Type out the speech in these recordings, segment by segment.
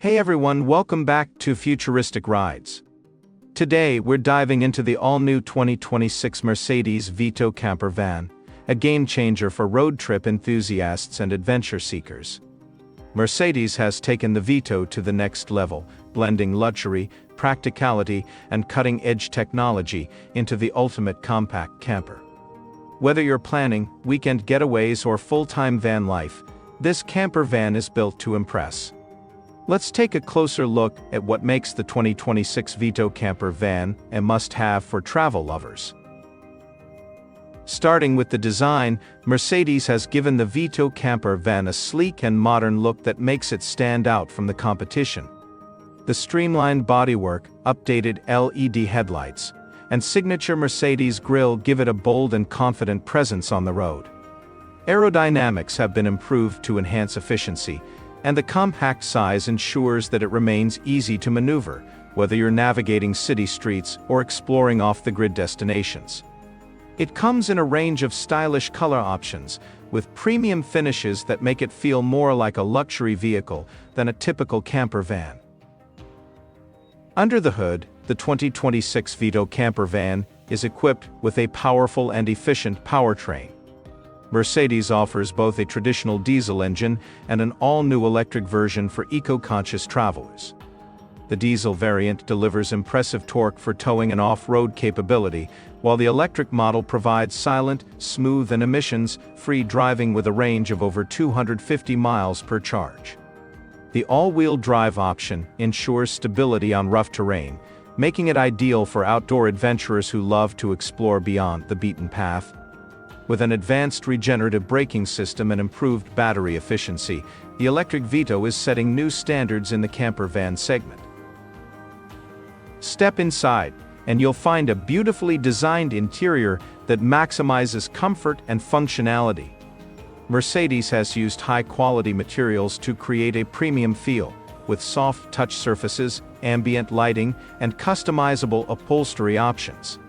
Hey everyone, welcome back to Futuristic Rides. Today, we're diving into the all-new 2026 Mercedes Vito Camper van, a game-changer for road trip enthusiasts and adventure seekers. Mercedes has taken the Vito to the next level, blending luxury, practicality, and cutting-edge technology into the ultimate compact camper. Whether you're planning weekend getaways or full-time van life, this camper van is built to impress. Let's take a closer look at what makes the 2026 Vito Camper van a must-have for travel lovers. Starting with the design, Mercedes has given the Vito Camper van a sleek and modern look that makes it stand out from the competition. The streamlined bodywork, updated LED headlights, and signature Mercedes grille give it a bold and confident presence on the road. Aerodynamics have been improved to enhance efficiency, and the compact size ensures that it remains easy to maneuver, whether you're navigating city streets or exploring off-the-grid destinations. It comes in a range of stylish color options, with premium finishes that make it feel more like a luxury vehicle than a typical camper van. Under the hood, the 2026 Vito Camper van is equipped with a powerful and efficient powertrain. Mercedes offers both a traditional diesel engine and an all-new electric version for eco-conscious travelers. The diesel variant delivers impressive torque for towing and off-road capability, while the electric model provides silent, smooth and emissions-free driving with a range of over 250 miles per charge. The all-wheel drive option ensures stability on rough terrain, making it ideal for outdoor adventurers who love to explore beyond the beaten path. With an advanced regenerative braking system and improved battery efficiency, the electric Vito is setting new standards in the camper van segment. Step inside, and you'll find a beautifully designed interior that maximizes comfort and functionality. Mercedes has used high-quality materials to create a premium feel, with soft touch surfaces, ambient lighting, and customizable upholstery options.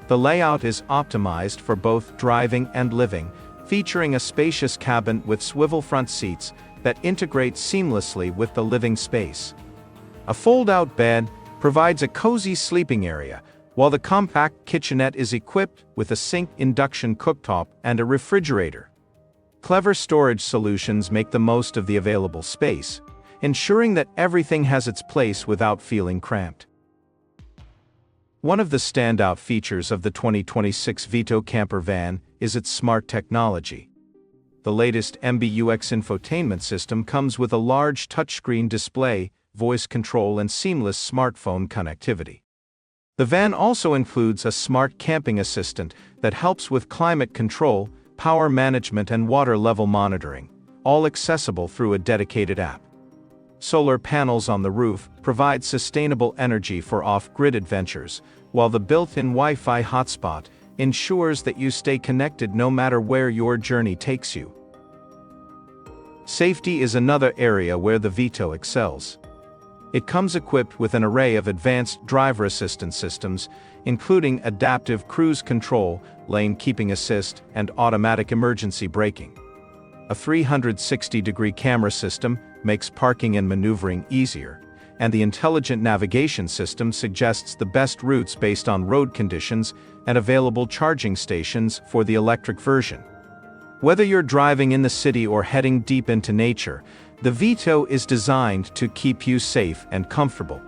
The layout is optimized for both driving and living, featuring a spacious cabin with swivel front seats that integrate seamlessly with the living space. A fold-out bed provides a cozy sleeping area, while the compact kitchenette is equipped with a sink, induction cooktop, and a refrigerator. Clever storage solutions make the most of the available space, ensuring that everything has its place without feeling cramped. One of the standout features of the 2026 Vito Camper van is its smart technology. The latest MBUX infotainment system comes with a large touchscreen display, voice control and seamless smartphone connectivity. The van also includes a smart camping assistant that helps with climate control, power management and water level monitoring, all accessible through a dedicated app. Solar panels on the roof provide sustainable energy for off-grid adventures, while the built-in Wi-Fi hotspot ensures that you stay connected no matter where your journey takes you. Safety is another area where the Vito excels. It comes equipped with an array of advanced driver assistance systems, including adaptive cruise control, lane keeping assist, and automatic emergency braking. A 360-degree camera system makes parking and maneuvering easier, and the intelligent navigation system suggests the best routes based on road conditions and available charging stations for the electric version. Whether you're driving in the city or heading deep into nature, the Vito is designed to keep you safe and comfortable.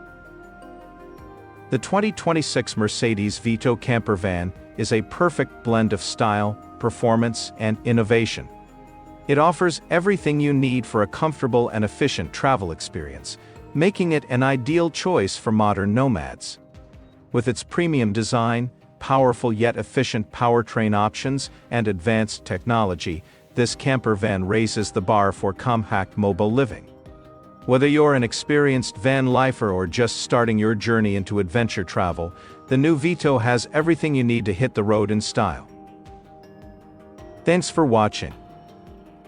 The 2026 Mercedes Vito Camper van is a perfect blend of style, performance, and innovation. It offers everything you need for a comfortable and efficient travel experience, making it an ideal choice for modern nomads. With its premium design, powerful yet efficient powertrain options, and advanced technology, this camper van raises the bar for compact mobile living. Whether you're an experienced van lifer or just starting your journey into adventure travel, the new Vito has everything you need to hit the road in style. Thanks for watching.